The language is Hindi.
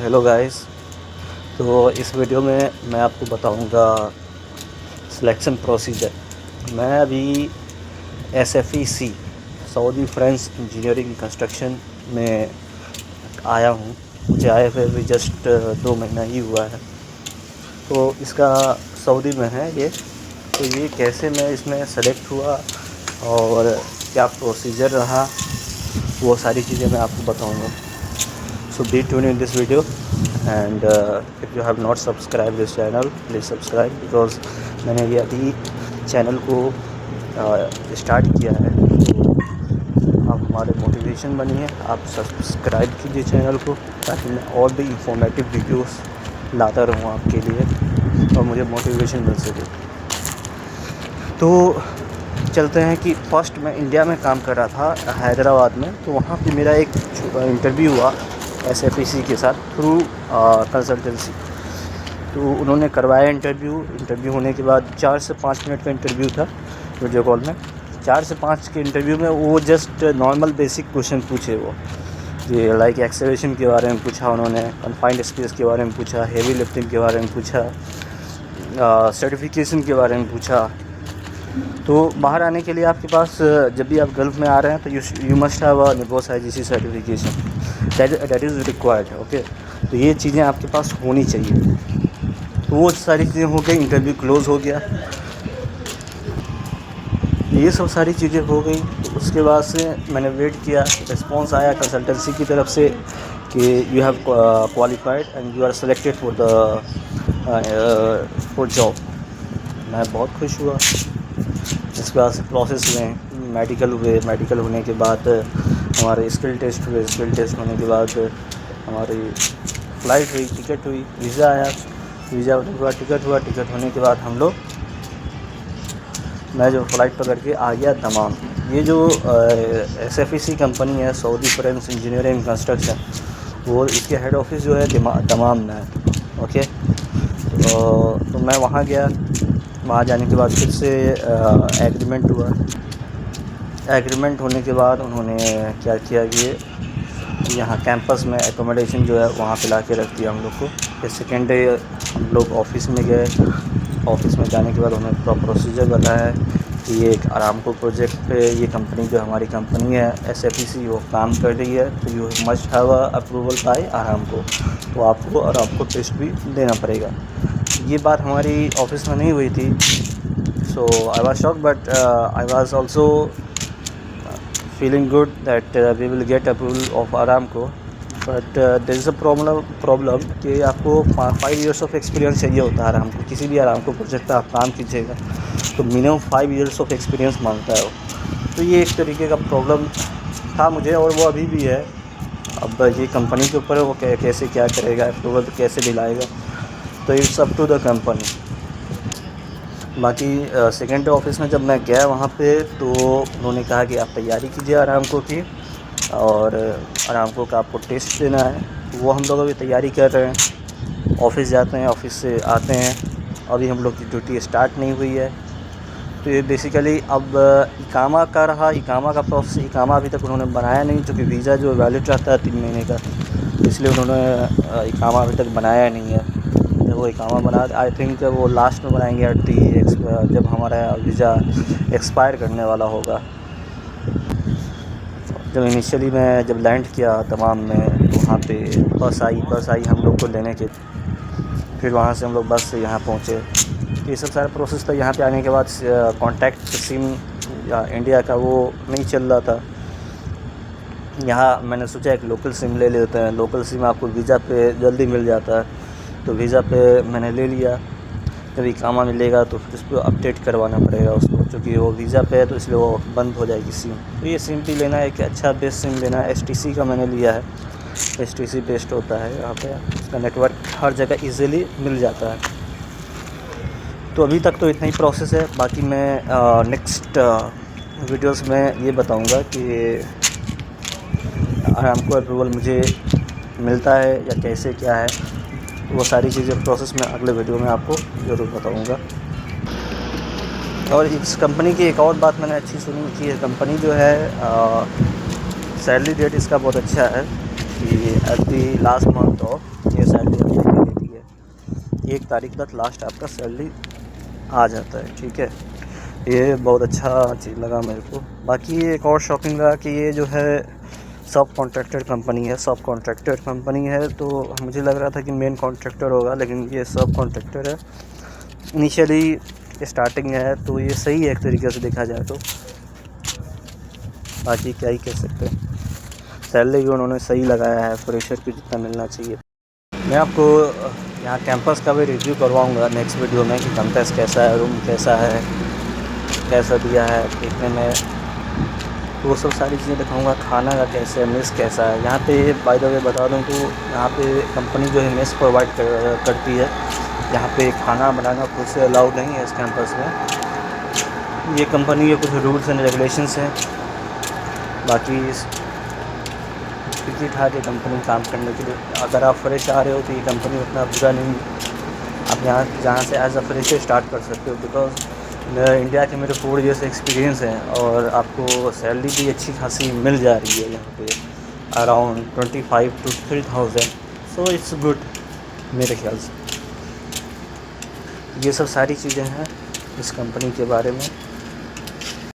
Hello guys. तो इस वीडियो में मैं आपको बताऊंगा सिलेक्शन प्रोसीजर। मैं अभी SFEC Saudi French engineering construction में आया हूँ। मुझे आए हुए भी जस्ट 2 महीना ही हुआ है। तो इसका सऊदी में है ये। तो ये कैसे मैं इसमें सेलेक्ट हुआ और क्या प्रोसीजर रहा, वो सारी चीज़ें मैं आपको बताऊंगा। So be tuned in this video, and if you have not subscribed this channel, please subscribe because मैंने ये अभी चैनल को स्टार्ट किया है। तो आप हमारे मोटिवेशन बनिए, आप सब्सक्राइब कीजिए चैनल को ताकि मैं और भी इंफॉर्मेटिव वीडियोस लाता रहूँ आपके लिए और मुझे मोटिवेशन मिल सके। तो चलते हैं कि फर्स्ट मैं इंडिया में काम कर रहा था हैदराबाद में। तो वहाँ पे मेरा एक इंटरव्यू हुआ SFEC के साथ थ्रू कंसल्टेंसी। तो उन्होंने करवाया इंटरव्यू होने के बाद 4 से 5 मिनट का इंटरव्यू था वीडियो कॉल में। 4 से 5 के इंटरव्यू में वो जस्ट नॉर्मल बेसिक क्वेश्चन पूछे। वो ये लाइक एक्सेलेरेशन के बारे में पूछा, उन्होंने कन्फाइंड स्पेस के बारे में पूछा, हेवी लिफ्टिंग के बारे में पूछा, सर्टिफिकेशन के बारे में पूछा। तो बाहर आने के लिए आपके पास जब भी आप गल्फ़ में आ रहे हैं तो you must have a निबोस IGC certification that is required. Okay, तो ये चीज़ें आपके पास होनी चाहिए। तो वो सारी चीज़ें हो गई, इंटरव्यू क्लोज़ हो गया, ये सब सारी चीज़ें हो गई। तो उसके बाद से मैंने वेट किया, रिस्पॉन्स आया कंसल्टेंसी की तरफ से कि you have qualified and you are selected for job. मैं बहुत खुश हुआ। इसके बाद से प्रोसेस हुए, मेडिकल होने के बाद हमारे स्किल टेस्ट हुए, स्किल टेस्ट होने के बाद हमारी फ़्लाइट हुई, टिकट हुई, वीज़ा आया, वीज़ा होने के बाद टिकट हुआ, टिकट होने के बाद मैं जो फ़्लाइट पकड़ के आ गया दमाम। ये जो SFEC कंपनी है सऊदी फ्रेंच इंजीनियरिंग कंस्ट्रक्शन, वो इसके हेड ऑफिस जो है दमाम में है। ओके, तो मैं वहाँ गया। वहाँ जाने के बाद फिर से एग्रीमेंट हुआ। एग्रीमेंट होने के बाद उन्होंने क्या किया कि यहाँ कैंपस में एकोमोडेशन जो है वहाँ पे ला के रख दिया हम लोग को। फिर सेकेंड डे हम लोग ऑफ़िस में गए। ऑफ़िस में जाने के बाद उन्होंने पूरा प्रोसीजर बताया कि ये एक आरामको प्रोजेक्ट पे ये कंपनी जो हमारी कंपनी है SFEC वो काम कर रही है। तो you must have approval bye Aramco, तो आपको आरामको टेस्ट भी देना पड़ेगा। ये बात हमारी ऑफिस में नहीं हुई थी। So I was shocked but I was also feeling good that we will get approval of Aramco. But there is a problem कि आपको 5 इयर्स ऑफ एक्सपीरियंस चाहिए होता है आरामको। किसी भी आरामको प्रोजेक्ट पर आप काम कीजिएगा तो मिनिमम 5 इयर्स ऑफ एक्सपीरियंस मांगता है वो। तो ये एक तरीके का प्रॉब्लम था मुझे, और वो अभी भी है। अब ये कंपनी के ऊपर है, वो कैसे क्या करेगा, अप्रूवल कैसे दिलाएगा, तो it's up to the company. बाकी सेकेंड ऑफिस में जब मैं गया वहाँ पे तो उन्होंने कहा कि आप तैयारी कीजिए आरामको की, और आरामको का आपको टेस्ट देना है। वो हम लोग अभी तैयारी कर रहे हैं। ऑफ़िस जाते हैं, ऑफ़िस से आते हैं, अभी हम लोग की ड्यूटी स्टार्ट नहीं हुई है। तो ये बेसिकली अब इकामा का प्रोसेस। इकामा अभी तक उन्होंने बनाया नहीं, क्योंकि वीज़ा जो वैलिड रहता है 3 महीने का, इसलिए उन्होंने इकामा अभी तक बनाया नहीं है। जब वो इकामा बना, आई थिंक वो लास्ट में बनाएंगे जब हमारा वीज़ा एक्सपायर करने वाला होगा। जब इनिशियली मैं जब लैंड किया तमाम में, तो वहाँ पे बस आई हम लोग को लेने के। फिर वहाँ से हम लोग बस से यहाँ पहुँचे। ये सब सारा प्रोसेस था। यहाँ पे आने के बाद कॉन्टैक्ट सिम या इंडिया का वो नहीं चल रहा था। यहाँ मैंने सोचा एक लोकल सिम ले लेते हैं। लोकल सिम आपको वीज़ा पे जल्दी मिल जाता है, तो वीज़ा पे मैंने ले लिया। जब इकामा मिलेगा तो फिर उसको अपडेट करवाना पड़ेगा उसको, क्योंकि वो वीज़ा पे है तो इसलिए वो बंद हो जाएगी सिम। तो ये सिम भी लेना है, एक अच्छा बेस्ट सिम लेना है। STC का मैंने लिया है। STC बेस्ट होता है यहाँ पे, उसका नेटवर्क हर जगह ईज़िली मिल जाता है। तो अभी तक तो इतना ही प्रोसेस है। बाकी मैं नेक्स्ट वीडियोस में ये बताऊंगा कि आरामको अप्रूवल मुझे मिलता है या कैसे क्या है। वो सारी चीज़ें प्रोसेस में अगले वीडियो में आपको ज़रूर बताऊंगा। और इस कंपनी की एक और बात मैंने अच्छी सुनी कि ये कंपनी जो है सैलरी रेट इसका बहुत अच्छा है कि at the last month of ये 1 तारीख तक लास्ट आपका सैलरी आ जाता है, ठीक है। ये बहुत अच्छा चीज़ लगा मेरे को। बाकी एक और शॉकिंग लगा कि ये जो है सब कॉन्ट्रैक्टर कंपनी है, सब कॉन्ट्रैक्टर कंपनी है। तो मुझे लग रहा था कि मेन कॉन्ट्रैक्टर होगा, लेकिन ये सब कॉन्ट्रैक्टर है। इनिशियली स्टार्टिंग है तो ये सही है एक तरीके से देखा जाए तो। बाकी क्या ही कह सकते हैं, सैलरी भी उन्होंने सही लगाया है, फ्रेशर को जितना मिलना चाहिए। मैं आपको यहाँ कैंपस का भी रिव्यू करवाऊँगा नेक्स्ट वीडियो में कि कैंपस कैसा है, रूम कैसा है, कैसा दिया है देखने में, तो वो सब सारी चीज़ें दिखाऊँगा। खाना का कैसे है, मेस कैसा है यहाँ पे। बाय द वे बता दूँ तो यहाँ पे कंपनी जो है मेस प्रोवाइड करती है। यहाँ पे खाना बनाना खुद से अलाउड नहीं है इस कैंपस में। ये कंपनी के कुछ रूल्स एंड रेगुलेशंस हैं। बाकी ठीक ठाक है कंपनी काम करने के लिए। अगर आप फ्रेश आ रहे हो तो ये कंपनी उतना बुरा नहीं है। आप जहाँ से एज अ फ्रेशर स्टार्ट कर सकते हो, बिकॉज इंडिया के मेरे 4 ईयर्स एक्सपीरियंस है और आपको सैलरी भी अच्छी खासी मिल जा रही है यहाँ पे, around 25 to 30,000। So it's good मेरे ख्याल से। ये सब सारी चीज़ें हैं इस कंपनी के बारे में।